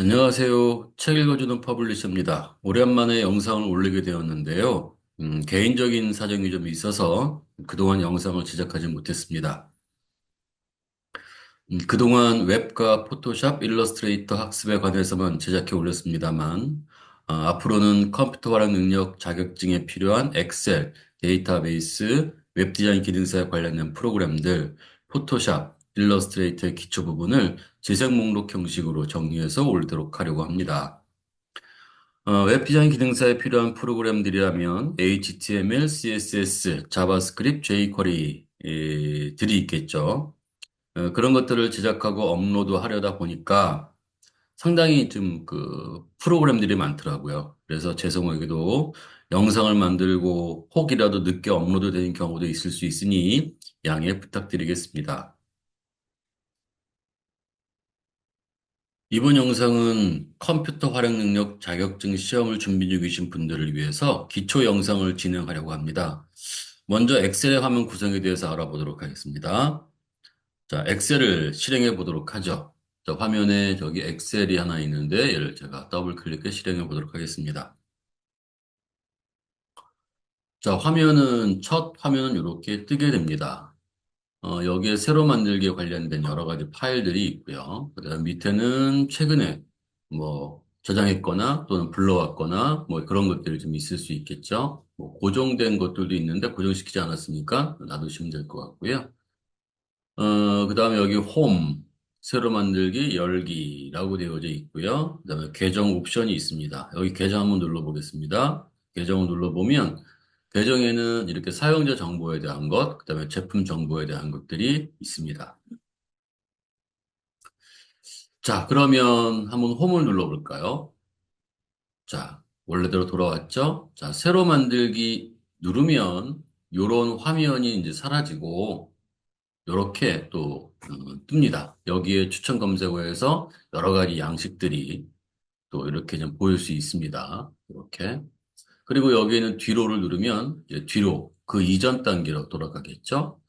안녕하세요. 책 읽어주는 퍼블리셔입니다. 오랜만에 영상을 올리게 되었는데요. 개인적인 사정이 좀 있어서 그동안 영상을 제작하지 못했습니다. 그동안 웹과 포토샵, 일러스트레이터 학습에 관해서만 제작해 올렸습니다만, 앞으로는 컴퓨터 활용 능력 자격증에 필요한 엑셀, 데이터베이스, 웹 디자인 기능사에 관련된 프로그램들, 포토샵, 일러스트레이터의 기초 부분을 재생 목록 형식으로 정리해서 올리도록 하려고 합니다. 웹 디자인 기능사에 필요한 프로그램들이라면 HTML, CSS, 자바스크립트, jQuery들이 있겠죠. 그런 것들을 제작하고 업로드 하려다 보니까 상당히 좀 그 프로그램들이 많더라고요. 그래서 죄송하게도 영상을 만들고 혹이라도 늦게 업로드 되는 경우도 있을 수 있으니 양해 부탁드리겠습니다. 이번 영상은 컴퓨터 활용 능력 자격증 시험을 준비 중이신 분들을 위해서 기초 영상을 진행하려고 합니다. 먼저 엑셀의 화면 구성에 대해서 알아보도록 하겠습니다. 자, 엑셀을 실행해 보도록 하죠. 자, 화면에 저기 엑셀이 하나 있는데 얘를 제가 더블 클릭해 실행해 보도록 하겠습니다. 자, 첫 화면은 이렇게 뜨게 됩니다. 여기에 새로 만들기에 관련된 여러 가지 파일들이 있고요. 그다음 밑에는 최근에 뭐 저장했거나 또는 불러왔거나 뭐 그런 것들이 좀 있을 수 있겠죠. 뭐 고정된 것들도 있는데 고정시키지 않았으니까 놔두시면 될 것 같고요. 그다음에 여기 홈, 새로 만들기, 열기라고 되어져 있고요. 그다음에 계정 옵션이 있습니다. 여기 계정 한번 눌러보겠습니다. 계정을 눌러보면 계정에는 이렇게 사용자 정보에 대한 것, 그다음에 제품 정보에 대한 것들이 있습니다. 자, 그러면 한번 홈을 눌러볼까요? 자, 원래대로 돌아왔죠? 자, 새로 만들기 누르면 이런 화면이 이제 사라지고 이렇게 또 뜹니다. 여기에 추천 검색어에서 여러 가지 양식들이 또 이렇게 좀 보일 수 있습니다. 이렇게. 그리고 여기에는 뒤로를 누르면 이제 뒤로 그 이전 단계로 돌아가겠죠.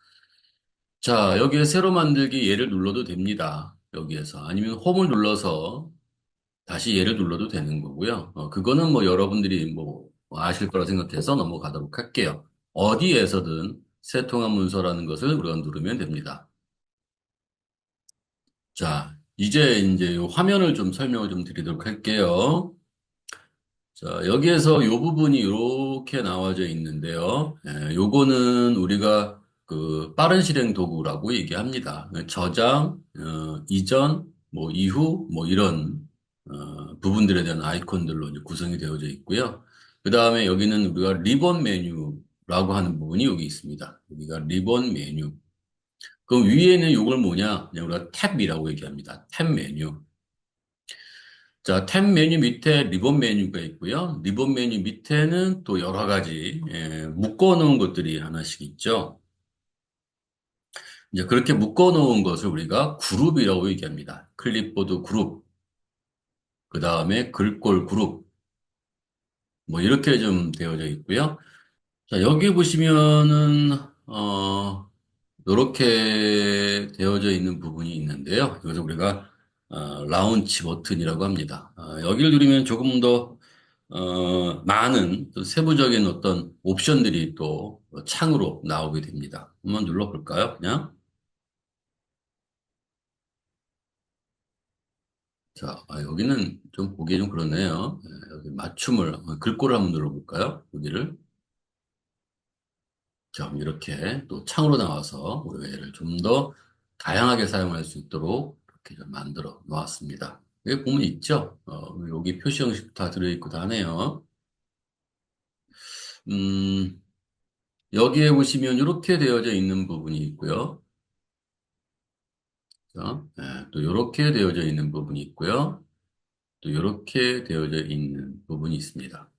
자, 여기에 새로 만들기 얘를 눌러도 됩니다. 여기에서. 아니면 홈을 눌러서 다시 얘를 눌러도 되는 거고요. 그거는 뭐 여러분들이 뭐 아실 거라 생각해서 넘어가도록 할게요. 어디에서든 새 통합 문서라는 것을 우리가 누르면 됩니다. 자, 이제 이 화면을 좀 설명을 좀 드리도록 할게요. 자, 여기에서 이 부분이 이렇게 나와져 있는데요. 요거는 우리가 그 빠른 실행 도구라고 얘기합니다. 저장, 이전, 뭐 이후, 뭐 이런 부분들에 대한 아이콘들로 이제 구성이 되어져 있고요. 그 다음에 여기는 우리가 리본 메뉴라고 하는 부분이 여기 있습니다. 여기가 리본 메뉴. 그럼 위에는 이걸 뭐냐? 그냥 우리가 탭이라고 얘기합니다. 탭 메뉴. 자, 탭 메뉴 밑에 리본 메뉴가 있고요. 리본 메뉴 밑에는 또 여러 가지 묶어 놓은 것들이 하나씩 있죠. 이제 그렇게 묶어 놓은 것을 우리가 그룹이라고 얘기합니다. 클립보드 그룹, 그 다음에 글꼴 그룹, 뭐 이렇게 좀 되어져 있고요. 자, 여기 보시면은 이렇게 되어져 있는 부분이 있는데요. 이것을 우리가 라운치 버튼이라고 합니다. 여기를 누르면 조금 더 많은 또 세부적인 어떤 옵션들이 또 창으로 나오게 됩니다. 한번 눌러볼까요? 그냥. 자, 여기는 좀 보기 좀 그렇네요. 여기 맞춤을, 글꼴을 한번 눌러볼까요? 여기를. 자, 이렇게 또 창으로 나와서 우리가 얘를 좀 더 다양하게 사용할 수 있도록 이렇게 좀 만들어 놓았습니다. 여기 보면 있죠? 여기 표시 형식 다 들어있고 다 하네요. 음, 여기에 보시면 이렇게 되어져 있는 부분이 있고요. 자, 또 이렇게 되어져 있는 부분이 있고요. 또 이렇게 되어져 있는 부분이 있습니다.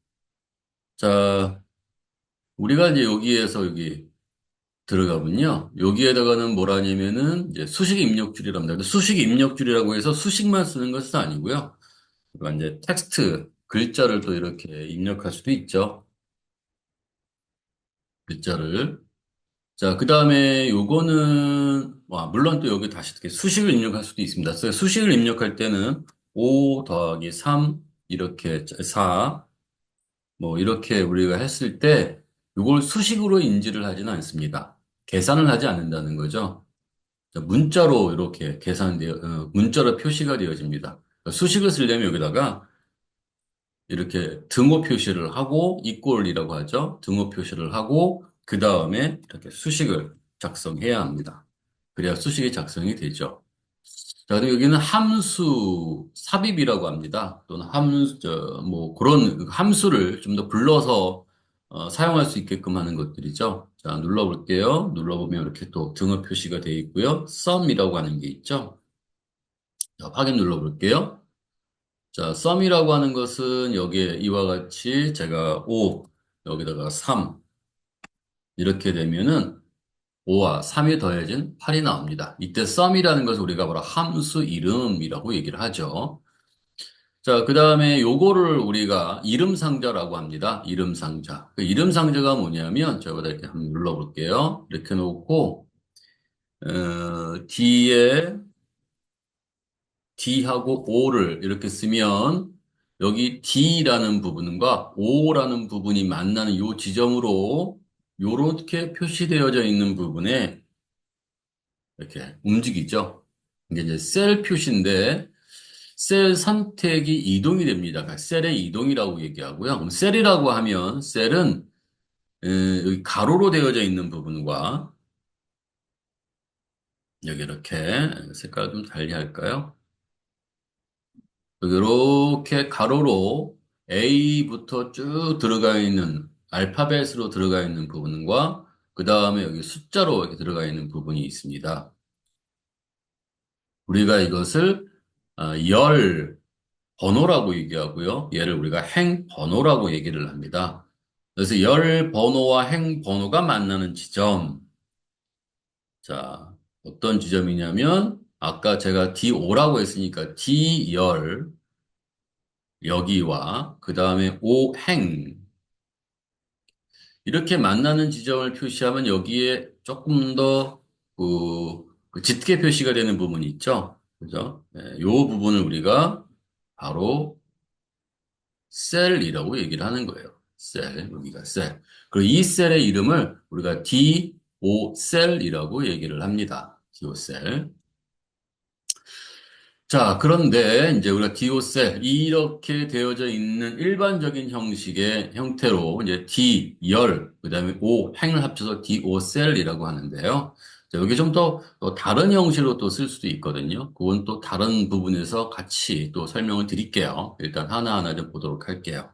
자, 우리가 이제 여기에서 여기 들어가면요. 여기에다가는 뭐라 하냐면은 이제 수식 입력줄이랍니다. 근데 수식 입력줄이라고 해서 수식만 쓰는 것은 아니고요. 그러니까 이제 텍스트, 글자를 또 이렇게 입력할 수도 있죠. 글자를. 자, 그 다음에 요거는, 물론 또 여기 다시 이렇게 수식을 입력할 수도 있습니다. 그래서 수식을 입력할 때는 5 더하기 3 이렇게 4 뭐 이렇게 우리가 했을 때 이걸 수식으로 인지를 하지는 않습니다. 계산을 하지 않는다는 거죠. 자, 문자로 이렇게 문자로 표시가 되어집니다. 그러니까 수식을 쓰려면 여기다가 이렇게 등호 표시를 하고 이꼴이라고 하죠. 등호 표시를 하고 그 다음에 이렇게 수식을 작성해야 합니다. 그래야 수식이 작성이 되죠. 자, 그리고 여기는 함수 삽입이라고 합니다. 또는 뭐 그런 함수를 좀 더 불러서 사용할 수 있게끔 하는 것들이죠. 자, 눌러볼게요. 눌러보면 이렇게 또 등호 표시가 되어 있고요. sum이라고 하는 게 있죠. 자, 확인 눌러볼게요. 자, sum이라고 하는 것은 여기에 이와 같이 제가 5, 여기다가 3 이렇게 되면은 5와 3이 더해진 8이 나옵니다. 이때 sum이라는 것을 우리가 바로 함수 이름이라고 얘기를 하죠. 자, 그 다음에 요거를 우리가 이름 상자라고 합니다. 이름 상자. 그 이름 상자가 뭐냐면, 저거다 이렇게 한번 눌러볼게요. 이렇게 놓고, 뒤에 D하고 O를 이렇게 쓰면, 여기 D라는 부분과 O라는 부분이 만나는 요 지점으로, 요렇게 표시되어져 있는 부분에 이렇게 움직이죠. 이게 이제 셀 표시인데, 셀 선택이 이동이 됩니다. 그러니까 셀의 이동이라고 얘기하고요. 그럼 셀이라고 하면 셀은 여기 가로로 되어져 있는 부분과 여기 이렇게 색깔 좀 달리 할까요? 여기 이렇게 가로로 A부터 쭉 들어가 있는 알파벳으로 들어가 있는 부분과 그 다음에 여기 숫자로 이렇게 들어가 있는 부분이 있습니다. 우리가 이것을 열 번호라고 얘기하고요. 얘를 우리가 행 번호라고 얘기를 합니다. 그래서 열 번호와 행 번호가 만나는 지점. 자, 어떤 지점이냐면 아까 제가 D5라고 했으니까 D10 여기와 그 다음에 오행 이렇게 만나는 지점을 표시하면 여기에 조금 더 짙게 표시가 되는 부분이 있죠. 그죠? 네, 이 부분을 우리가 바로 셀이라고 얘기를 하는 거예요. 셀, 여기가 셀. 그리고 이 셀의 이름을 우리가 DO 셀이라고 얘기를 합니다. DO 셀. 자, 그런데 이제 우리가 디오셀 이렇게 되어져 있는 일반적인 형식의 형태로 이제 D 열 그다음에 O 행을 합쳐서 디오셀이라고 하는데요. 자, 여기 좀 더 다른 형식으로 또 쓸 수도 있거든요. 그건 또 다른 부분에서 같이 또 설명을 드릴게요. 일단 하나하나 좀 보도록 할게요.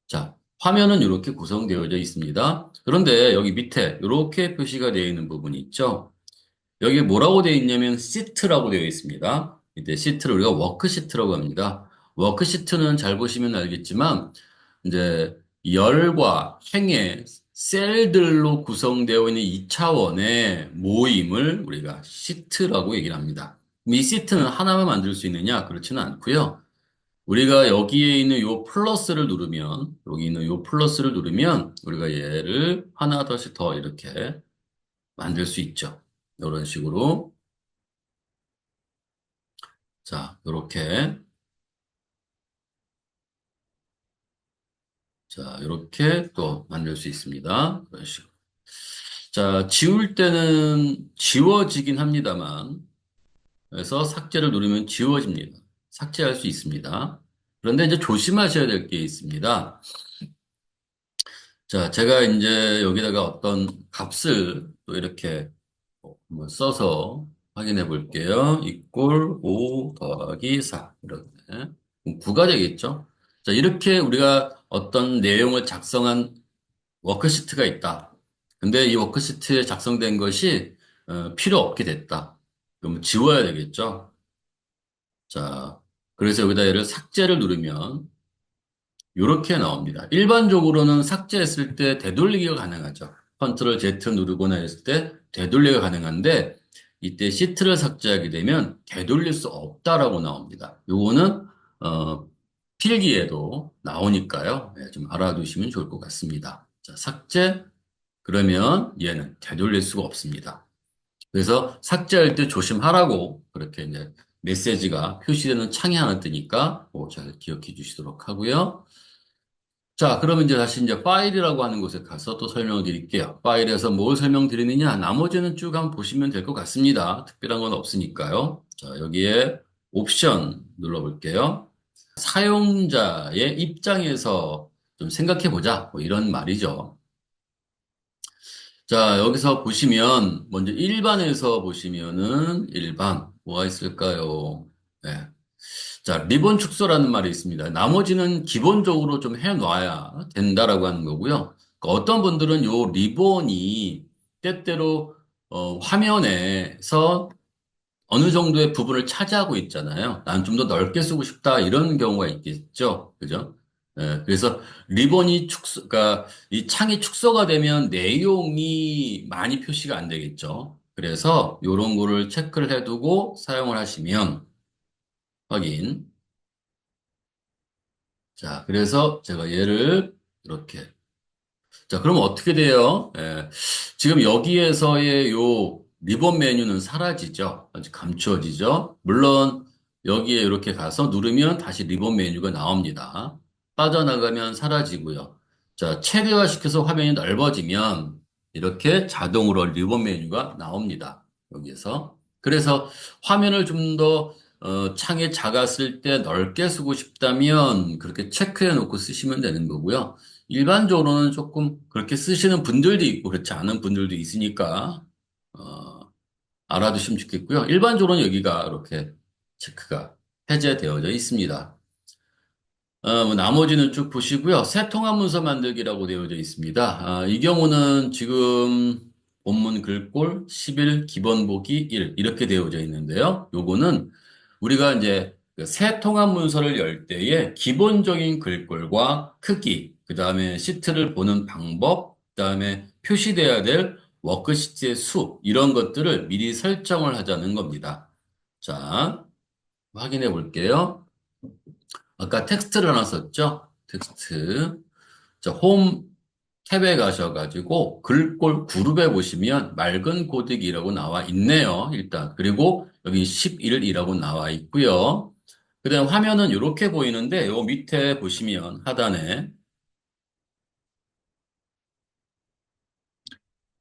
자, 화면은 이렇게 구성되어져 있습니다. 그런데 여기 밑에 이렇게 표시가 되어 있는 부분이 있죠. 여기 뭐라고 되어 있냐면 시트라고 되어 있습니다. 이때 시트를 우리가 워크시트라고 합니다. 워크시트는 잘 보시면 알겠지만 이제 열과 행의 셀들로 구성되어 있는 2차원의 모임을 우리가 시트라고 얘기를 합니다. 이 시트는 하나만 만들 수 있느냐? 그렇지는 않고요. 우리가 여기에 있는 요 플러스를 누르면 여기 있는 요 플러스를 누르면 우리가 얘를 하나 더 이렇게 만들 수 있죠. 이런 식으로. 자, 이렇게. 자, 이렇게 또 만들 수 있습니다. 그런 식으로. 자, 지울 때는 지워지긴 합니다만, 그래서 삭제를 누르면 지워집니다. 삭제할 수 있습니다. 그런데 이제 조심하셔야 될 게 있습니다. 자, 제가 이제 여기다가 어떤 값을 또 이렇게 한번 써서 확인해 볼게요. 이꼴 5 더하기 4. 이렇게. 9가 되겠죠? 자, 이렇게 우리가 어떤 내용을 작성한 워크시트가 있다. 근데 이 워크시트에 작성된 것이 필요 없게 됐다. 그럼 지워야 되겠죠? 자, 그래서 여기다 얘를 삭제를 누르면 이렇게 나옵니다. 일반적으로는 삭제했을 때 되돌리기가 가능하죠. 컨트롤 Z 누르거나 했을 때 되돌리기가 가능한데 이때 시트를 삭제하게 되면 되돌릴 수 없다라고 나옵니다. 요거는 어, 필기에도 나오니까요. 네, 좀 알아두시면 좋을 것 같습니다. 자, 삭제 그러면 얘는 되돌릴 수가 없습니다. 그래서 삭제할 때 조심하라고 그렇게 이제 메시지가 표시되는 창이 하나 뜨니까 잘 기억해 주시도록 하고요. 자, 그러면 이제 다시 이제 파일이라고 하는 곳에 가서 또 설명을 드릴게요. 파일에서 뭘 설명드리느냐? 나머지는 쭉 한번 보시면 될 것 같습니다. 특별한 건 없으니까요. 자, 여기에 옵션 눌러볼게요. 사용자의 입장에서 좀 생각해 보자. 뭐 이런 말이죠. 자, 여기서 보시면 먼저 일반에서 보시면은 일반 뭐가 있을까요? 네. 자, 리본 축소라는 말이 있습니다. 나머지는 기본적으로 좀 해놔야 된다라고 하는 거고요. 그러니까 어떤 분들은 요 리본이 때때로 화면에서 어느 정도의 부분을 차지하고 있잖아요. 난 좀 더 넓게 쓰고 싶다 이런 경우가 있겠죠. 그죠? 그래서 리본이 그러니까 이 창이 축소가 되면 내용이 많이 표시가 안 되겠죠. 그래서 이런 거를 체크를 해두고 사용을 하시면 확인. 자, 그래서 제가 얘를 이렇게. 자, 그럼 어떻게 돼요? 지금 여기에서의 요 리본 메뉴는 사라지죠. 아주 감추어지죠. 물론 여기에 이렇게 가서 누르면 다시 리본 메뉴가 나옵니다. 빠져나가면 사라지고요. 자, 최대화시켜서 화면이 넓어지면 이렇게 자동으로 리본 메뉴가 나옵니다. 여기에서. 그래서 화면을 좀 더 창이 작았을 때 넓게 쓰고 싶다면 그렇게 체크해 놓고 쓰시면 되는 거고요. 일반적으로는 조금 그렇게 쓰시는 분들도 있고 그렇지 않은 분들도 있으니까 어, 알아두시면 좋겠고요. 일반적으로는 여기가 이렇게 체크가 해제되어져 있습니다. 뭐 나머지는 쭉 보시고요. 새 통합 문서 만들기라고 되어져 있습니다. 이 경우는 지금 본문 글꼴 11 기본 보기 1 이렇게 되어져 있는데요. 요거는 우리가 이제 그새 통합 문서를 열 때에 기본적인 글꼴과 크기, 그 다음에 시트를 보는 방법, 그 다음에 표시돼야 될 워크시트의 수 이런 것들을 미리 설정을 하자는 겁니다. 자, 확인해 볼게요. 아까 텍스트를 하나 썼죠? 텍스트. 자, 홈 탭에 가셔가지고 글꼴 그룹에 보시면 맑은 고데기라고 나와 있네요. 일단. 그리고 여기 11이라고 나와 있고요. 그다음 화면은 이렇게 보이는데 요 밑에 보시면 하단에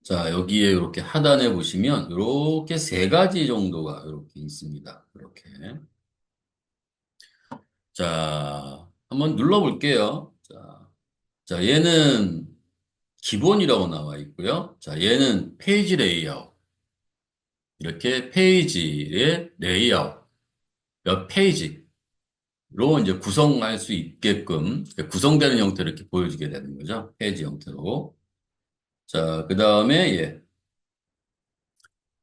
자, 여기에 이렇게 하단에 보시면 이렇게 세 가지 정도가 이렇게 있습니다. 이렇게. 자, 한번 눌러볼게요. 자, 얘는 기본이라고 나와 있고요. 자, 얘는 페이지 레이아웃. 이렇게 페이지의 레이아웃, 몇 페이지로 이제 구성할 수 있게끔 구성되는 형태로 이렇게 보여주게 되는 거죠. 페이지 형태로. 자, 그 다음에 예.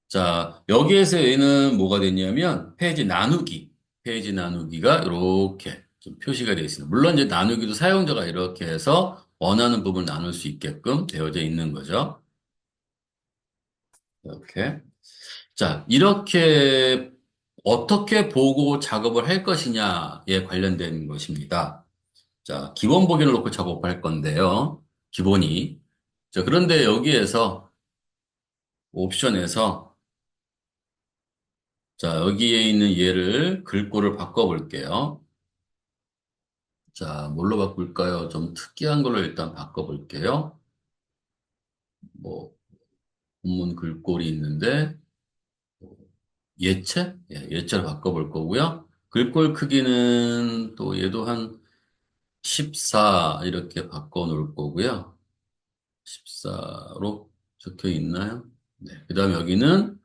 자, 여기에서 얘는 뭐가 됐냐면 페이지 나누기. 페이지 나누기가 이렇게 좀 표시가 되어 있습니다. 물론 이제 나누기도 사용자가 이렇게 해서 원하는 부분을 나눌 수 있게끔 되어져 있는 거죠. 이렇게. 자, 이렇게 어떻게 보고 작업을 할 것이냐에 관련된 것입니다. 자, 기본 보기를 놓고 작업할 건데요. 기본이. 자, 그런데 여기에서 옵션에서 자, 여기에 있는 얘를 글꼴을 바꿔볼게요. 자, 뭘로 바꿀까요? 좀 특이한 걸로 일단 바꿔볼게요. 뭐, 본문 글꼴이 있는데, 예체? 예, 예체로 바꿔볼 거고요. 글꼴 크기는 또 얘도 한 14 이렇게 바꿔 놓을 거고요. 14로 적혀 있나요? 네. 그 다음에 여기는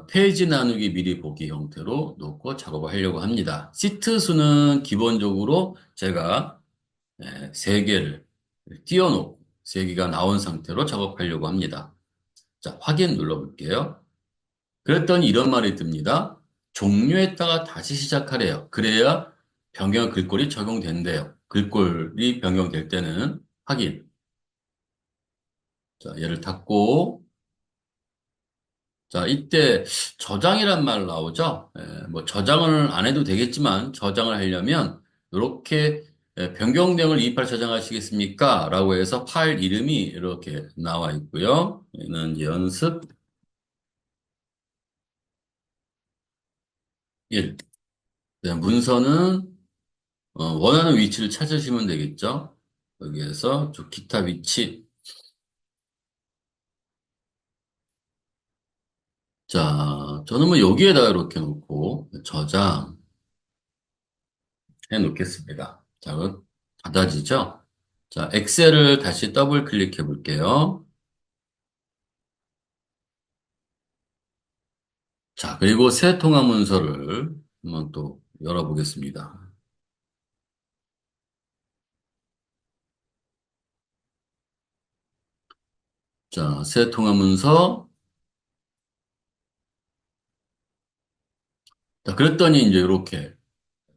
페이지 나누기 미리 보기 형태로 놓고 작업을 하려고 합니다. 시트 수는 기본적으로 제가 3개를 띄워놓고 3개가 나온 상태로 작업하려고 합니다. 자, 확인 눌러볼게요. 그랬더니 이런 말이 듭니다. 종료했다가 다시 시작하래요. 그래야 변경 글꼴이 적용된대요. 글꼴이 변경될 때는 확인. 자, 얘를 닫고 자, 이때 저장이란 말 나오죠? 뭐 저장을 안 해도 되겠지만 저장을 하려면 이렇게 변경명을 이입할 저장하시겠습니까? 라고 해서 파일 이름이 이렇게 나와 있고요. 얘는 연습 1. 문서는 원하는 위치를 찾으시면 되겠죠? 여기에서 저 기타 위치. 자, 저는 뭐 여기에다가 이렇게 놓고 저장해 놓겠습니다. 자, 그럼 닫아지죠? 자, 엑셀을 다시 더블 클릭해 볼게요. 자, 그리고 새 통화 문서를 한번 또 열어보겠습니다. 자, 새 통화 문서. 자, 그랬더니 이제 이렇게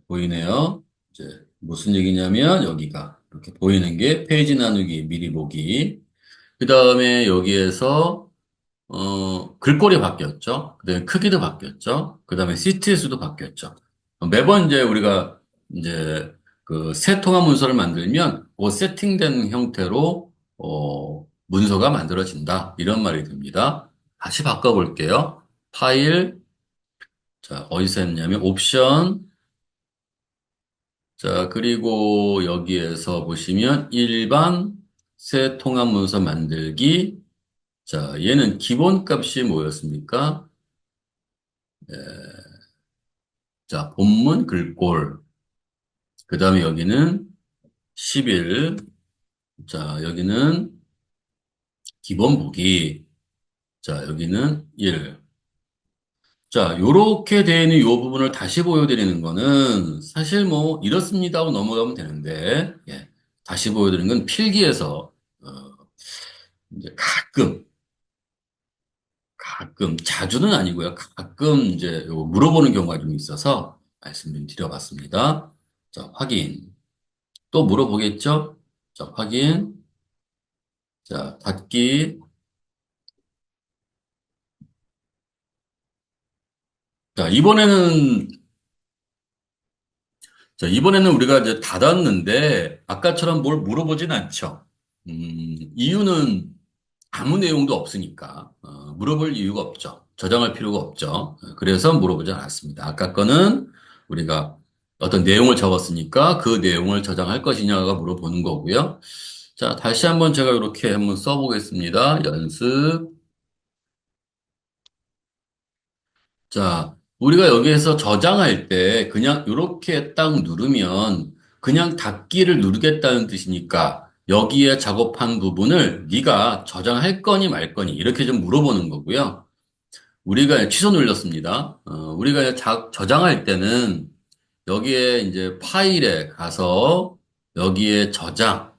보이네요. 이제 무슨 얘기냐면 여기가 이렇게 보이는 게 페이지 나누기, 미리 보기. 그 다음에 여기에서 글꼴이 바뀌었죠. 그다음에 크기도 바뀌었죠. 그다음에 시트 수도 바뀌었죠. 매번 이제 우리가 이제 그 새 통화 문서를 만들면 그 세팅된 형태로 문서가 만들어진다. 이런 말이 됩니다. 다시 바꿔볼게요. 파일, 자, 어디서 했냐면 옵션, 자, 그리고 여기에서 보시면 일반 새 통화 문서 만들기. 자, 얘는 기본 값이 뭐였습니까? 자, 본문 글꼴. 그 다음에 여기는 11. 자, 여기는 기본 보기. 자, 여기는 1. 자, 요렇게 되어 있는 요 부분을 다시 보여드리는 거는 사실 뭐 이렇습니다 하고 넘어가면 되는데, 예. 다시 보여드리는 건 필기에서, 어, 이제 가끔, 자주는 아니고요. 가끔 이제 요 물어보는 경우가 좀 있어서 말씀 좀 드려봤습니다. 자, 확인. 또 물어보겠죠? 자, 확인. 자, 닫기. 자, 이번에는 우리가 이제 닫았는데, 아까처럼 뭘 물어보진 않죠. 이유는 아무 내용도 없으니까, 물어볼 이유가 없죠. 저장할 필요가 없죠. 그래서 물어보지 않았습니다. 아까 거는 우리가 어떤 내용을 적었으니까 그 내용을 저장할 것이냐가 물어보는 거고요. 자, 다시 한번 제가 이렇게 한번 써보겠습니다. 연습. 자, 우리가 여기에서 저장할 때 그냥 이렇게 딱 누르면 그냥 닫기를 누르겠다는 뜻이니까 여기에 작업한 부분을 네가 저장할 거니 말 거니 이렇게 좀 물어보는 거고요. 우리가 취소 눌렀습니다. 우리가 저장할 때는 여기에 이제 파일에 가서 여기에 저장이라는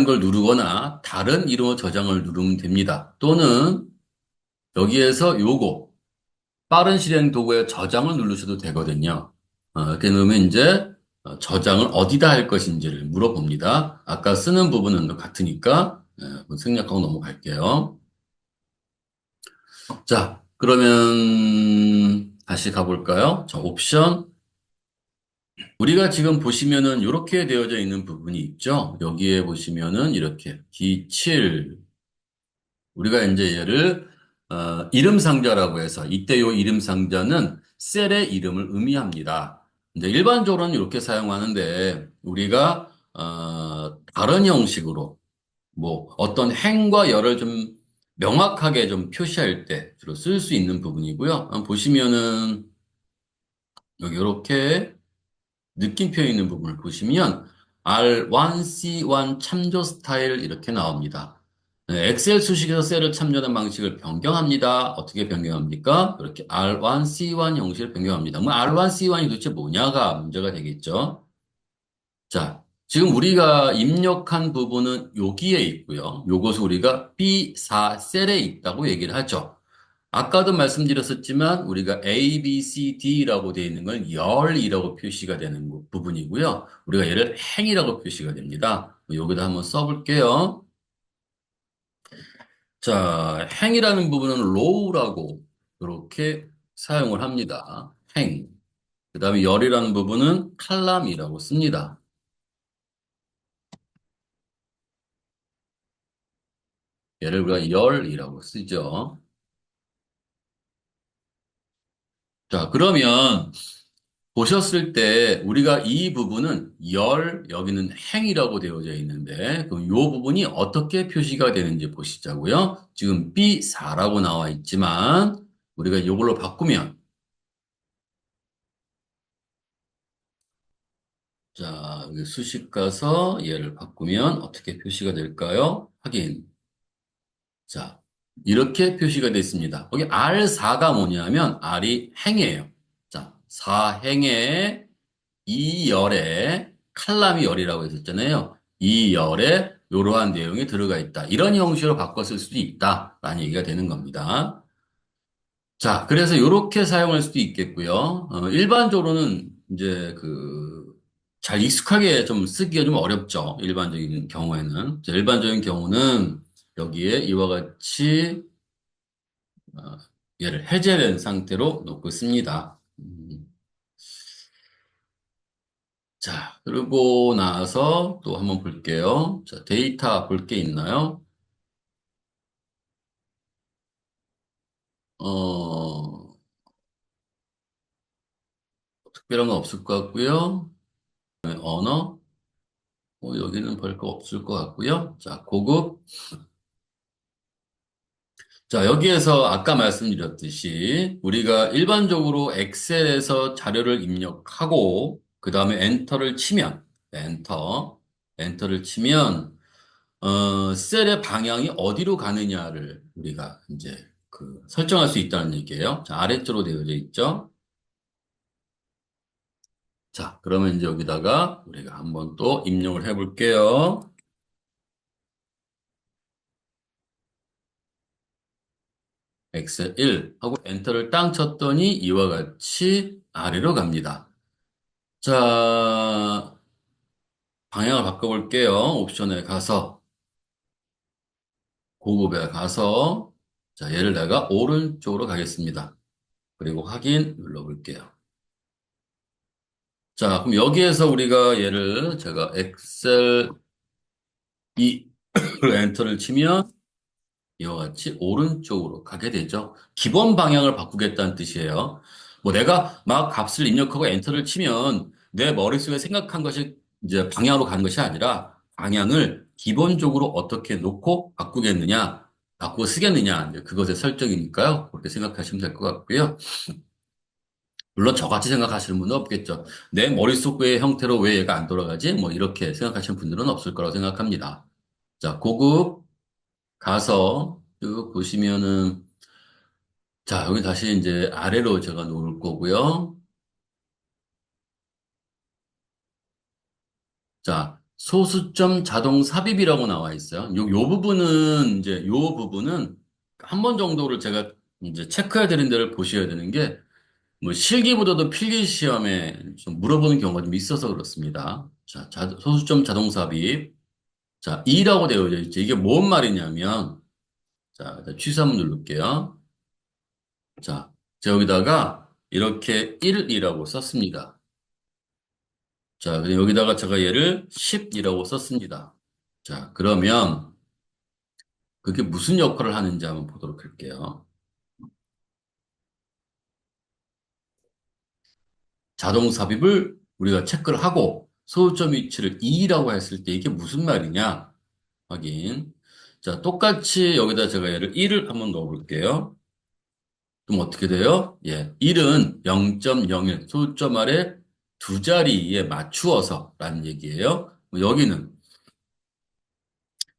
걸 누르거나 다른 이름의 저장을 누르면 됩니다. 또는 여기에서 요거 빠른 실행 도구에 저장을 누르셔도 되거든요. 이렇게 넣으면 이제 저장을 어디다 할 것인지를 물어봅니다. 아까 쓰는 부분은 같으니까 생략하고 넘어갈게요. 자, 그러면 다시 가볼까요? 자, 옵션. 우리가 지금 보시면은 이렇게 되어져 있는 부분이 있죠. 여기에 보시면은 이렇게 기칠 우리가 이제 얘를 이름 상자라고 해서 이때 요 이름 상자는 셀의 이름을 의미합니다. 이제 일반적으로는 이렇게 사용하는데 우리가 다른 형식으로 뭐 어떤 행과 열을 좀 명확하게 좀 표시할 때 주로 쓸 수 있는 부분이고요. 보시면은 여기 이렇게 느낌표 있는 부분을 보시면 R1, C1 참조 스타일 이렇게 나옵니다. 네, 엑셀 수식에서 셀을 참조하는 방식을 변경합니다. 어떻게 변경합니까? 이렇게 R1, C1 형식을 변경합니다. 뭐 R1, C1이 도대체 뭐냐가 문제가 되겠죠. 자, 지금 우리가 입력한 부분은 여기에 있고요. 요것을 우리가 B4 셀에 있다고 얘기를 하죠. 아까도 말씀드렸었지만 우리가 A, B, C, D라고 되어 있는 건 열이라고 표시가 되는 부분이고요. 우리가 얘를 행이라고 표시가 됩니다. 여기다 한번 써볼게요. 자, 행이라는 부분은 low라고 이렇게 사용을 합니다. 행. 그 다음에 열이라는 부분은 칼럼이라고 씁니다. 얘를 우리가 열이라고 쓰죠. 자, 그러면 보셨을 때 우리가 이 부분은 여기는 행이라고 되어져 있는데 그럼 이 부분이 어떻게 표시가 되는지 보시자고요. 지금 B4라고 나와 있지만 우리가 이걸로 바꾸면 자, 여기 수식 가서 얘를 바꾸면 어떻게 표시가 될까요? 확인. 자, 이렇게 표시가 됐습니다. 여기 R4가 뭐냐면 R이 행이에요. 자, 사행의 이 열에 칼럼이 열이라고 했었잖아요. 이 열에 이러한 내용이 들어가 있다. 이런 형식으로 바꿔 쓸 수도 있다라는 얘기가 되는 겁니다. 자, 그래서 이렇게 사용할 수도 있겠고요. 일반적으로는 이제 잘 익숙하게 좀 쓰기가 좀 어렵죠. 일반적인 경우에는. 자, 일반적인 경우는 여기에 이와 같이 어, 얘를 해제된 상태로 놓고 씁니다. 자, 그러고 나서 또 한번 볼게요. 자, 데이터 볼 게 있나요? 어, 특별한 건 없을 것 같고요. 네, 언어, 여기는 볼 거 없을 것 같고요. 자, 고급. 자, 여기에서 아까 말씀드렸듯이 우리가 일반적으로 엑셀에서 자료를 입력하고 그 다음에 엔터를 치면 엔터를 치면 셀의 방향이 어디로 가느냐를 우리가 이제 설정할 수 있다는 얘기예요. 자, 아래쪽으로 되어져 있죠. 자, 그러면 이제 여기다가 우리가 한번 또 입력을 해 볼게요. 엑셀 1 하고 엔터를 땅 쳤더니 이와 같이 아래로 갑니다. 자, 방향을 바꿔볼게요. 옵션에 가서, 고급에 가서, 자, 얘를 내가 오른쪽으로 가겠습니다. 그리고 확인 눌러볼게요. 자, 그럼 여기에서 우리가 얘를 제가 엑셀 2로 엔터를 치면 이와 같이 오른쪽으로 가게 되죠. 기본 방향을 바꾸겠다는 뜻이에요. 뭐 내가 막 값을 입력하고 엔터를 치면 내 머릿속에 생각한 것이 이제 방향으로 가는 것이 아니라 방향을 기본적으로 어떻게 놓고 바꾸겠느냐, 바꾸고 쓰겠느냐, 이제 그것의 설정이니까요. 그렇게 생각하시면 될 것 같고요. 물론 저같이 생각하시는 분은 없겠죠. 내 머릿속의 형태로 왜 얘가 안 돌아가지? 뭐 이렇게 생각하시는 분들은 없을 거라고 생각합니다. 자, 고급 가서 쭉 보시면은 자, 여기 다시 이제 아래로 제가 놓을 거고요. 자, 소수점 자동 삽입이라고 나와 있어요. 요 부분은 요 부분은 한 번 정도를 제가 이제 체크해 드린 데를 보셔야 되는 게 뭐 실기보다도 필기 시험에 좀 물어보는 경우가 좀 있어서 그렇습니다. 자, 소수점 자동 삽입. 자, 2라고 되어 있죠. 이게 뭔 말이냐면 자, 일단 취소 한번 누를게요. 자, 제가 여기다가 이렇게 1이라고 썼습니다. 자, 그럼 여기다가 제가 얘를 10이라고 썼습니다. 자, 그러면 그게 무슨 역할을 하는지 한번 보도록 할게요. 자동 삽입을 우리가 체크를 하고 소수점 위치를 2라고 했을 때 이게 무슨 말이냐? 확인. 자, 똑같이 여기다 제가 얘를 1을 한번 넣어볼게요. 그럼 어떻게 돼요? 예, 1은 0.01, 소수점 아래 두 자리에 맞추어서 라는 얘기예요. 여기는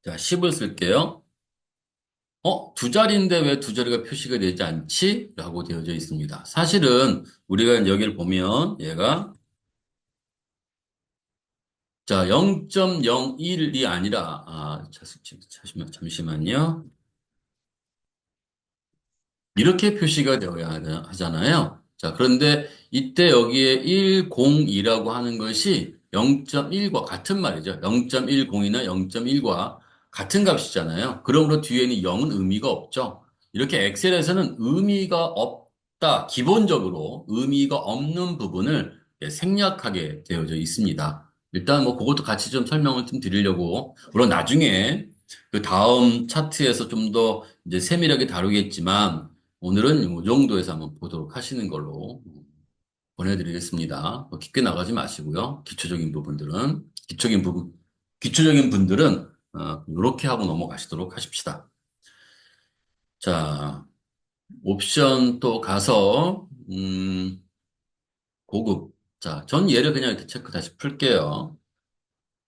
자, 10을 쓸게요. 두 자리인데 왜 두 자리가 표시가 되지 않지? 라고 되어져 있습니다. 사실은 우리가 이제 여기를 보면 얘가 자 0.01이 아니라 잠시만요. 이렇게 표시가 되어야 하잖아요. 자, 그런데 이때 여기에 102라고 하는 것이 0.1과 같은 말이죠. 0.10이나 0.1과 같은 값이잖아요. 그러므로 뒤에는 0은 의미가 없죠. 이렇게 엑셀에서는 의미가 없다. 기본적으로 의미가 없는 부분을 생략하게 되어져 있습니다. 일단 뭐 그것도 같이 좀 설명을 좀 드리려고. 물론 나중에 그 다음 차트에서 좀 더 이제 세밀하게 다루겠지만 오늘은 이 정도에서 한번 보도록 하시는 걸로 보내드리겠습니다. 깊게 나가지 마시고요. 기초적인 분들은 이렇게 하고 넘어가시도록 하십시다. 자, 옵션 또 가서 고급. 자, 전 얘를 그냥 이렇게 체크 다시 풀게요.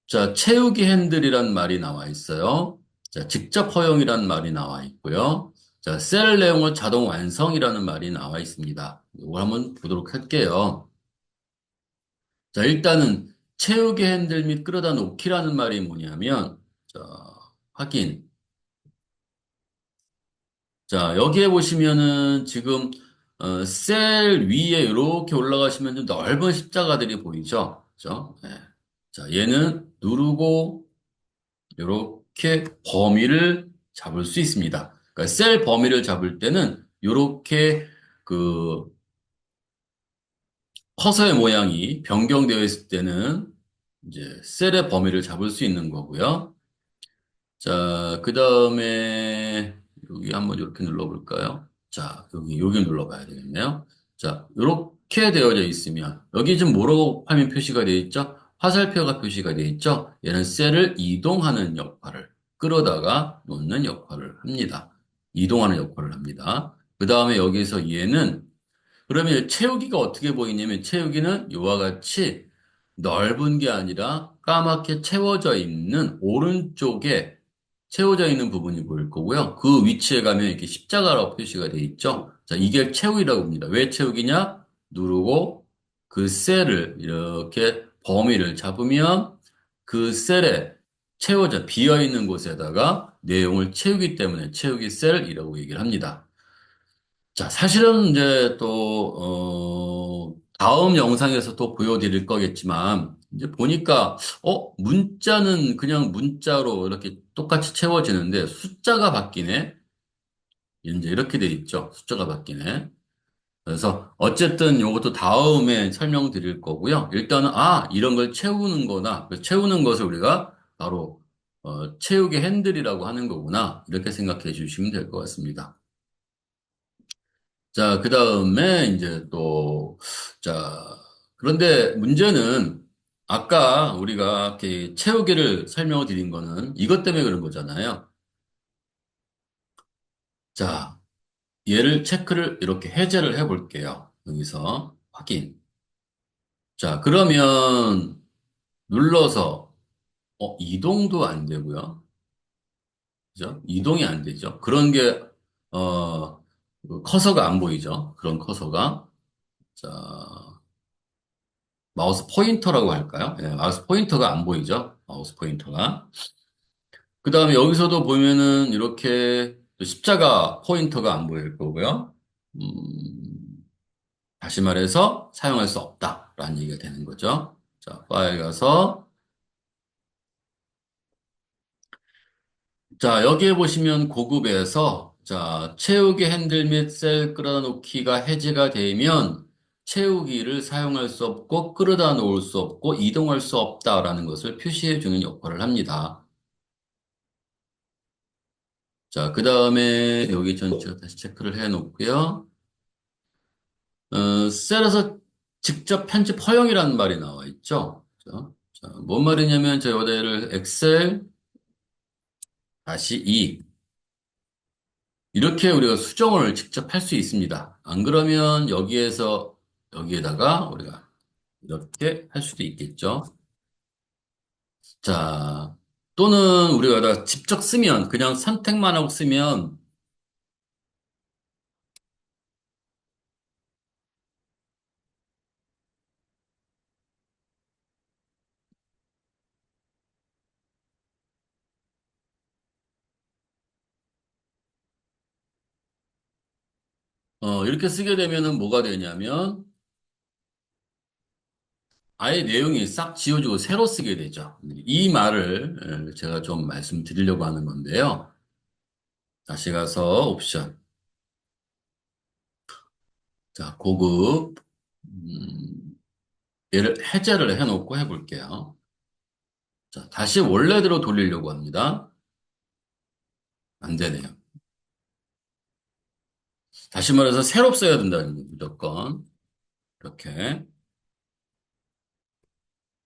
자, 채우기 핸들이란 말이 나와 있어요. 자, 직접 허용이란 말이 나와 있고요. 자, 셀 내용을 자동 완성이라는 말이 나와 있습니다. 이걸 한번 보도록 할게요. 자, 일단은 채우기 핸들 및 끌어다 놓기라는 말이 뭐냐면, 자, 확인. 자, 여기에 보시면은 지금 셀 위에 이렇게 올라가시면 좀 넓은 십자가들이 보이죠? 그죠? 네. 자, 얘는 누르고 이렇게 범위를 잡을 수 있습니다. 그러니까 셀 범위를 잡을 때는 이렇게 그 커서의 모양이 변경되어 있을 때는 이제 셀의 범위를 잡을 수 있는 거고요. 자, 그 다음에 여기 한번 이렇게 눌러볼까요? 자, 여기 눌러봐야 되겠네요. 자, 이렇게 되어져 있으면 여기 지금 뭐라고 화면 표시가 되어 있죠? 화살표가 표시가 되어 있죠? 얘는 셀을 이동하는 역할을 끌어다가 놓는 역할을 합니다. 이동하는 역할을 합니다. 그 다음에 여기서 얘는 그러면 채우기가 어떻게 보이냐면 채우기는 이와 같이 넓은 게 아니라 까맣게 채워져 있는 오른쪽에 채워져 있는 부분이 보일 거고요. 그 위치에 가면 이렇게 십자가라고 표시가 돼 있죠. 자, 이게 채우기라고 합니다. 왜 채우기냐? 누르고 그 셀을 이렇게 범위를 잡으면 그 셀에 채워져 비어 있는 곳에다가 내용을 채우기 때문에 채우기 셀이라고 얘기를 합니다. 자, 사실은 이제 또, 다음 영상에서 또 보여드릴 거겠지만, 이제 보니까, 문자는 그냥 문자로 이렇게 똑같이 채워지는데, 숫자가 바뀌네? 이제 이렇게 돼 있죠. 숫자가 바뀌네. 그래서, 어쨌든 이것도 다음에 설명드릴 거고요. 일단은, 이런 걸 채우는 거나, 그 채우는 것을 우리가 바로, 채우기 핸들이라고 하는 거구나. 이렇게 생각해 주시면 될 것 같습니다. 자, 그 다음에 이제 또, 자, 그런데 문제는 아까 우리가 이렇게 채우기를 설명을 드린 거는 이것 때문에 그런 거잖아요. 자, 얘를 체크를 이렇게 해제를 해 볼게요. 여기서 확인. 자, 그러면 눌러서, 이동도 안 되고요. 그죠? 이동이 안 되죠. 그런 게, 그 커서가 안 보이죠. 그런 커서가. 자, 마우스 포인터라고 할까요? 예, 마우스 포인터가 안 보이죠? 마우스 포인터가. 그 다음에 여기서도 보면은 이렇게 십자가 포인터가 안 보일 거고요. 다시 말해서 사용할 수 없다라는 얘기가 되는 거죠. 자, 파일 가서 자, 여기에 보시면 고급에서 자, 채우기 핸들 및 셀 끌어다 놓기가 해제가 되면 채우기를 사용할 수 없고 끌어다 놓을 수 없고 이동할 수 없다라는 것을 표시해 주는 역할을 합니다. 자, 그 다음에 여기 전체 다시 체크를 해 놓고요. 셀에서 직접 편집 허용이라는 말이 나와 있죠. 자, 뭔 말이냐면 제가 여기를 엑셀 다시 2 이렇게 우리가 수정을 직접 할 수 있습니다. 안 그러면 여기에다가 우리가 이렇게 할 수도 있겠죠. 자, 또는 우리가 여기다가 직접 쓰면 그냥 선택만 하고 쓰면 이렇게 쓰게 되면은 뭐가 되냐면 아예 내용이 싹 지워지고 새로 쓰게 되죠. 이 말을 제가 좀 말씀드리려고 하는 건데요. 다시 가서 옵션. 자, 고급. 얘를 해제를 해놓고 해볼게요. 자, 다시 원래대로 돌리려고 합니다. 안 되네요. 다시 말해서 새로 써야 된다는 거예요, 무조건. 이렇게.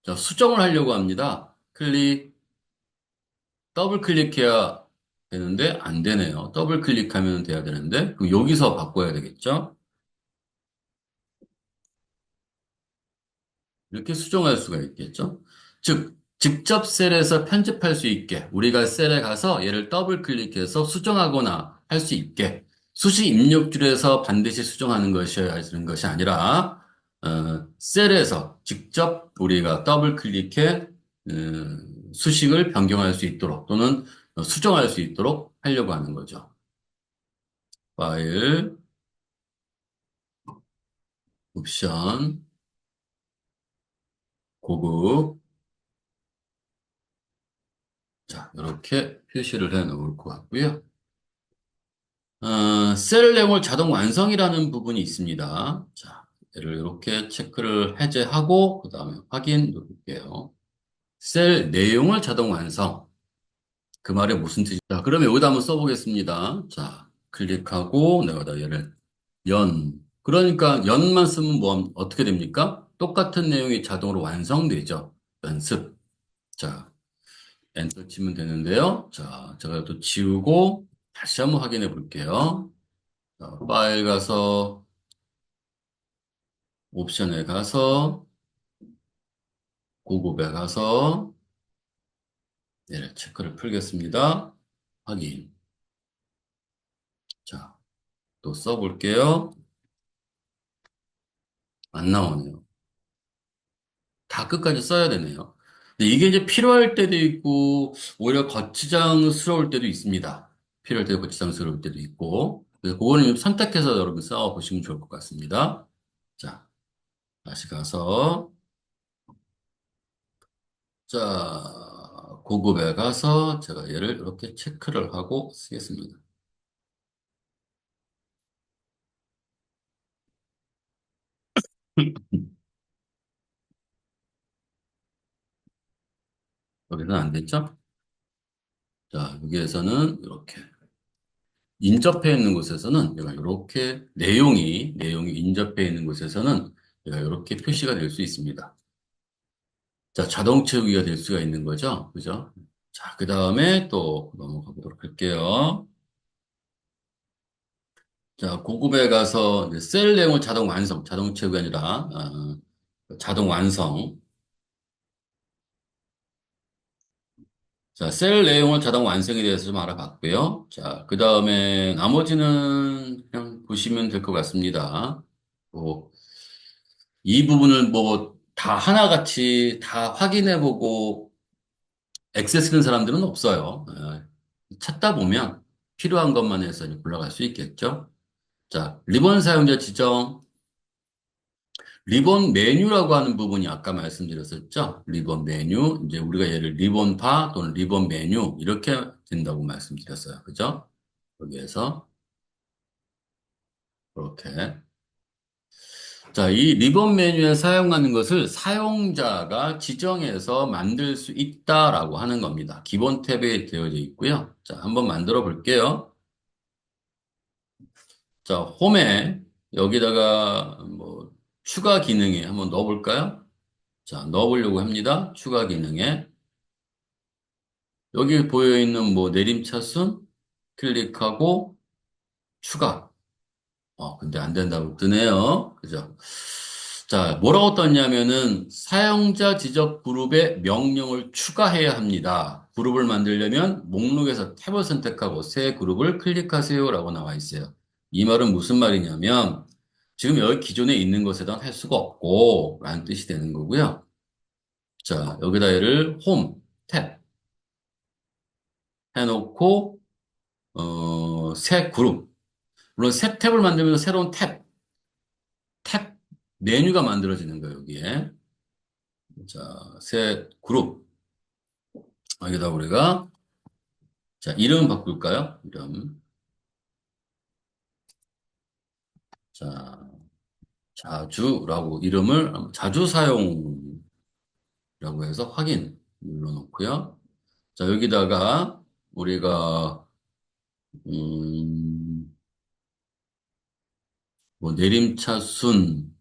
자, 수정을 하려고 합니다. 더블 클릭해야 되는데 안 되네요. 더블 클릭하면 돼야 되는데, 그럼 여기서 바꿔야 되겠죠? 이렇게 수정할 수가 있겠죠? 즉, 직접 셀에서 편집할 수 있게 우리가 셀에 가서 얘를 더블 클릭해서 수정하거나 할 수 있게 수식 입력줄에서 반드시 수정하는 것이어야 하는 것이 아니라 셀에서 직접 우리가 더블 클릭해 수식을 변경할 수 있도록 또는 수정할 수 있도록 하려고 하는 거죠. 파일, 옵션, 고급. 자, 이렇게 표시를 해 놓을 것 같고요. 셀 내용을 자동 완성이라는 부분이 있습니다. 자, 얘를 이렇게 체크를 해제하고, 그 다음에 확인 누를게요. 셀 내용을 자동 완성. 그 말이 무슨 뜻이죠? 자, 그러면 여기다 한번 써보겠습니다. 자, 클릭하고, 내가 다 얘를 그러니까 연만 쓰면 어떻게 됩니까? 똑같은 내용이 자동으로 완성되죠. 연습. 자, 엔터 치면 되는데요. 자, 제가 또 지우고, 다시 한번 확인해 볼게요. 자, 파일 가서 옵션에 가서 고급에 가서 네, 체크를 풀겠습니다. 확인. 자, 또 써볼게요. 안 나오네요. 다 끝까지 써야 되네요. 근데 이게 이제 필요할 때도 있고 오히려 거치장스러울 때도 있습니다. 필요할 때 거치장스러울 때도 있고 그래서 그거는 좀 선택해서 여러분 써보시면 좋을 것 같습니다. 자, 다시 가서 자, 고급에 가서 제가 얘를 이렇게 체크를 하고 쓰겠습니다. 여기는 안 됐죠? 자, 여기에서는 이렇게 인접해 있는 곳에서는 얘가 이렇게 내용이 인접해 있는 곳에서는 얘가 이렇게 표시가 될 수 있습니다. 자, 자동 채우기가 될 수가 있는 거죠. 그죠? 자, 그 다음에 또 넘어가 보도록 할게요. 자, 고급에 가서 이제 셀 내용을 자동 완성, 자동 채우기 아니라 자동 완성. 자, 셀 내용을 자동 완성에 대해서 좀 알아봤고요. 자, 그 다음에 나머지는 그냥 보시면 될 것 같습니다. 뭐, 이 부분을 뭐, 다 하나같이 다 확인해보고 액세스는 사람들은 없어요. 찾다 보면 필요한 것만 해서 이제 올라갈 수 있겠죠. 자, 리본 사용자 지정, 리본 메뉴라고 하는 부분이 아까 말씀드렸었죠. 리본 메뉴, 이제 우리가 얘를 리본 바 또는 리본 메뉴 이렇게 된다고 말씀드렸어요. 그죠? 여기에서 이렇게. 자, 이 리본 메뉴에 사용하는 것을 사용자가 지정해서 만들 수 있다라고 하는 겁니다. 기본 탭에 되어져 있고요. 자, 한번 만들어 볼게요. 자, 홈에 여기다가 뭐 추가 기능에 한번 넣어 볼까요? 자, 넣어 보려고 합니다. 추가 기능에. 여기 보여 있는 뭐 내림차순 클릭하고 추가. 근데 안 된다고 뜨네요. 그죠? 자, 뭐라고 떴냐면은 사용자 지적 그룹에 명령을 추가해야 합니다. 그룹을 만들려면 목록에서 탭을 선택하고 새 그룹을 클릭하세요라고 나와 있어요. 이 말은 무슨 말이냐면 지금 여기 기존에 있는 것에다 할 수가 없고 라는 뜻이 되는 거고요. 자, 여기다 얘를 홈, 탭 해놓고 새 그룹. 물론 새 탭을 만들면서 새로운 탭 메뉴가 만들어지는 거예요, 여기에. 자, 새 그룹. 여기다 우리가, 자, 이름 바꿀까요? 이름. 자, 자주라고 이름을 자주 사용이라고 해서 확인 눌러놓고요. 자, 여기다가 우리가, 음, 뭐 내림차순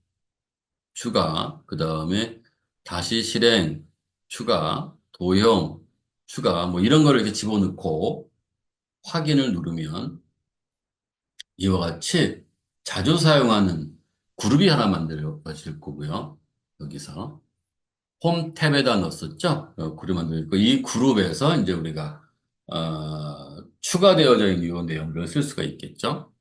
추가, 그 다음에 다시 실행 추가, 도형 추가, 뭐 이런 거를 이렇게 집어넣고 확인을 누르면 이와 같이 자주 사용하는 그룹이 하나 만들어질 거고요. 여기서 홈 탭에다 넣었었죠? 그룹 만들고 이 그룹에서 이제 우리가 추가되어져 있는 이 내용들을 쓸 수가 있겠죠?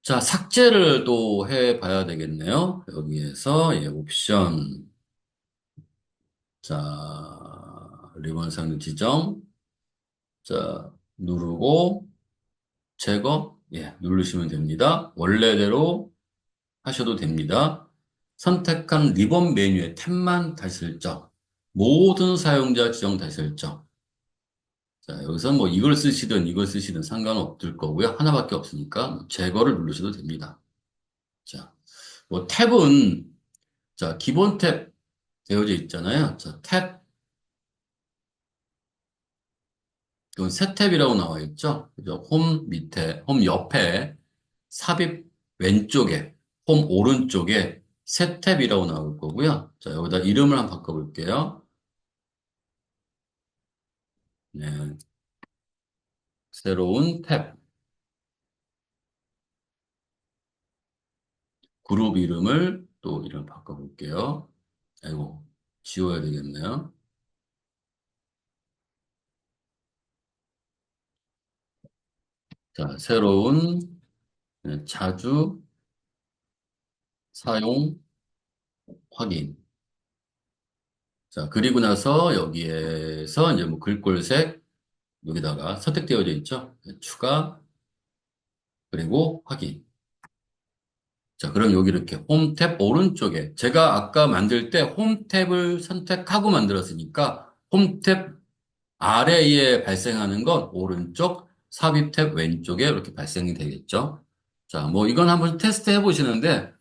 자, 삭제를 또 해봐야 되겠네요. 여기에서 예, 옵션, 자, 리본 상태 지정, 자, 누르고 제거, 예, 누르시면 됩니다. 원래대로 하셔도 됩니다. 선택한 리본 메뉴의 탭만 다시 설정, 모든 사용자 지정 다시 설정. 자, 여기서 뭐 이걸 쓰시든 이걸 쓰시든 상관없을 거고요. 하나밖에 없으니까 뭐 제거를 누르셔도 됩니다. 자, 뭐 탭은 자, 기본 탭 되어져 있잖아요. 자, 탭, 이건 새 탭이라고 나와 있죠. 그죠? 홈 밑에, 홈 옆에, 삽입 왼쪽에, 홈 오른쪽에 새 탭이라고 나올 거고요. 자, 여기다 이름을 한번 바꿔볼게요. 네, 새로운 탭, 그룹 이름을 또 이름 바꿔볼게요. 아이고, 지워야 되겠네요. 자, 새로운, 네, 자주 사용 확인. 자, 그리고 나서 여기에서 이제 뭐 글꼴색, 여기다가 선택되어져 있죠? 네, 추가, 그리고 확인. 자, 그럼 여기 이렇게 홈 탭 오른쪽에 제가 아까 만들 때 홈 탭을 선택하고 만들었으니까 홈 탭 아래에 발생하는 건 오른쪽, 삽입 탭 왼쪽에 이렇게 발생이 되겠죠? 자, 뭐 이건 한번 테스트 해보시는데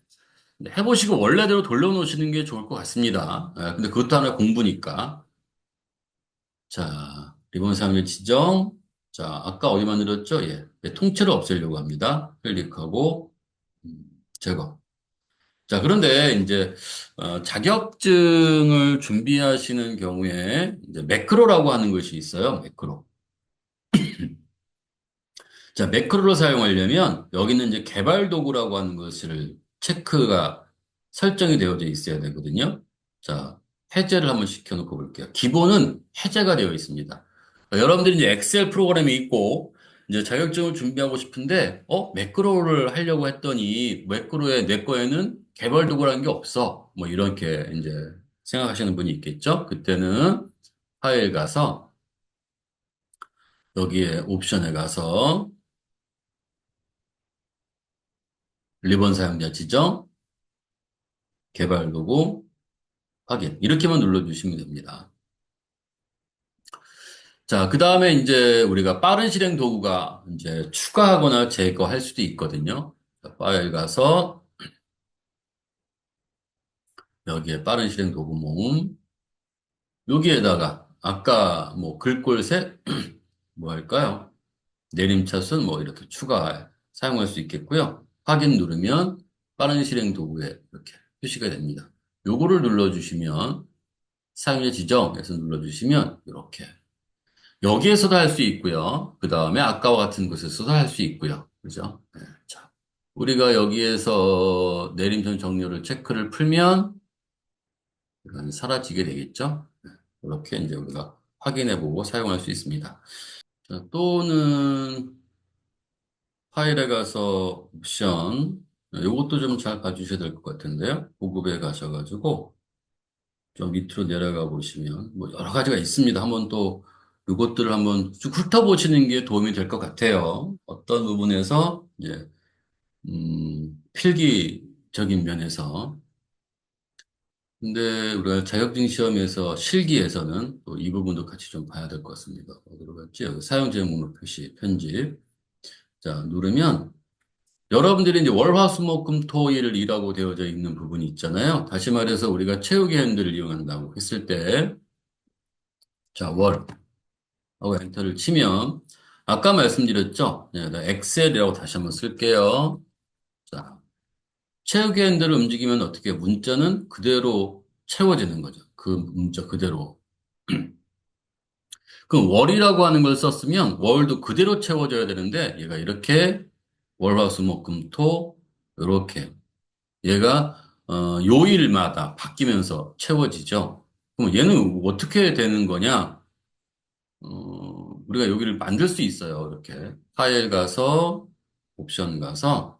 해보시고 원래대로 돌려놓으시는 게 좋을 것 같습니다. 근데 그것도 하나 공부니까. 자, 리본 사용자 지정. 자, 아까 어디 만들었죠? 예. 예, 통째로 없애려고 합니다. 클릭하고, 음, 제거. 자, 그런데 이제, 자격증을 준비하시는 경우에 이제 매크로라고 하는 것이 있어요. 매크로. 자, 매크로를 사용하려면 여기는 이제 개발 도구라고 하는 것을 체크가 설정이 되어져 있어야 되거든요. 자, 해제를 한번 시켜놓고 볼게요. 기본은 해제가 되어 있습니다. 여러분들이 이제 엑셀 프로그램이 있고 이제 자격증을 준비하고 싶은데 매크로를 하려고 했더니 매크로에 내 거에는 개발 도구라는 게 없어. 뭐 이렇게 이제 생각하시는 분이 있겠죠. 그때는 파일 가서 여기에 옵션에 가서 리본 사용자 지정, 개발 도구, 확인. 이렇게만 눌러주시면 됩니다. 자, 그 다음에 이제 우리가 빠른 실행 도구가 이제 추가하거나 제거할 수도 있거든요. 자, 파일 가서 여기에 빠른 실행 도구 모음, 여기에다가 아까 뭐 글꼴색 뭐 할까요? 내림차순 뭐 이렇게 사용할 수 있겠고요. 확인 누르면 빠른 실행 도구에 이렇게 표시가 됩니다. 요거를 눌러주시면 사용자 지정에서 눌러주시면 이렇게 여기에서도 할 수 있고요. 그 다음에 아까와 같은 곳에서도 할 수 있고요. 그죠? 네, 자, 우리가 여기에서 내림선 정렬을 체크를 풀면 이건 사라지게 되겠죠? 네, 이렇게 이제 우리가 확인해보고 사용할 수 있습니다. 자, 또는 파일에 가서 옵션, 이것도 좀 잘 봐주셔야 될 것 같은데요. 보급에 가셔가지고 좀 밑으로 내려가 보시면 뭐 여러 가지가 있습니다. 한번 또 이것들을 한번 쭉 훑어보시는 게 도움이 될 것 같아요. 어떤 부분에서 이제 필기적인 면에서 근데 우리가 자격증 시험에서 실기에서는 또 이 부분도 같이 좀 봐야 될 것 같습니다. 어디로 갔지? 여기 사용자 목록 표시 편집. 자, 누르면 여러분들이 이제 월, 화, 수, 목, 금, 토, 일, 이라고 되어져 있는 부분이 있잖아요. 다시 말해서 우리가 채우기 핸들을 이용한다고 했을 때, 자, 월 하고 엔터를 치면 아까 말씀드렸죠? 네, 나 엑셀이라고 다시 한번 쓸게요. 자, 채우기 핸들을 움직이면 어떻게 문자는 그대로 채워지는 거죠. 그 문자 그대로. 그럼 월이라고 하는 걸 썼으면 월도 그대로 채워져야 되는데 얘가 이렇게 월화수목금토 이렇게 얘가 요일마다 바뀌면서 채워지죠. 그럼 얘는 어떻게 되는 거냐? 우리가 여기를 만들 수 있어요. 이렇게 파일 가서 옵션 가서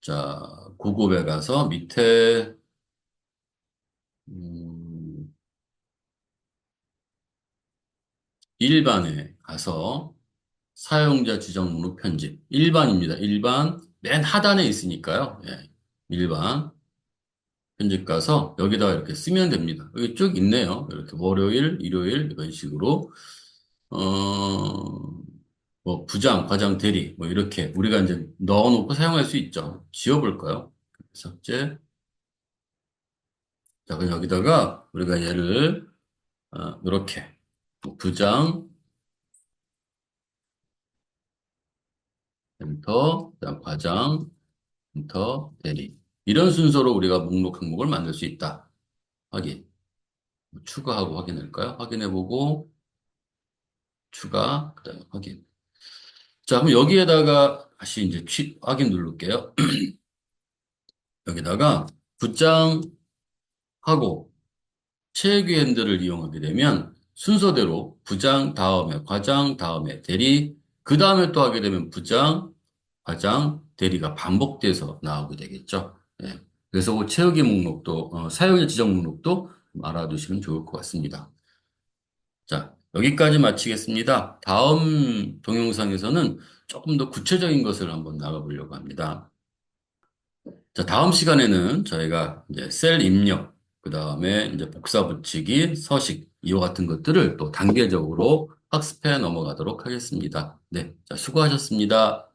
자 고급에 가서 밑에 음, 일반에 가서 사용자 지정 목록 편집 일반입니다. 일반 맨 하단에 있으니까요. 예, 일반 편집 가서 여기다가 이렇게 쓰면 됩니다. 여기 쭉 있네요. 이렇게 월요일, 일요일 이런 식으로 뭐 부장, 과장, 대리 뭐 이렇게 우리가 이제 넣어놓고 사용할 수 있죠. 지워볼까요? 삭제. 자, 그럼 여기다가 우리가 얘를 이렇게 부장, 엔터, 그다음 과장, 엔터, 대리 이런 순서로 우리가 목록 항목을 만들 수 있다. 확인. 추가하고 확인할까요? 확인해보고 추가, 그다음 확인. 자, 그럼 여기에다가 다시 이제 확인 누를게요. 여기다가 부장하고 체육위 핸들을 이용하게 되면 순서대로 부장 다음에 과장 다음에 대리 그 다음에 또 하게 되면 부장, 과장, 대리가 반복돼서 나오게 되겠죠. 예. 그래서 그 채우기 목록도 사용자 지정 목록도 좀 알아두시면 좋을 것 같습니다. 자, 여기까지 마치겠습니다. 다음 동영상에서는 조금 더 구체적인 것을 한번 나가보려고 합니다. 자, 다음 시간에는 저희가 이제 셀 입력, 그 다음에 이제 복사 붙이기, 서식, 이와 같은 것들을 또 단계적으로 학습해 넘어가도록 하겠습니다. 네, 자, 수고하셨습니다.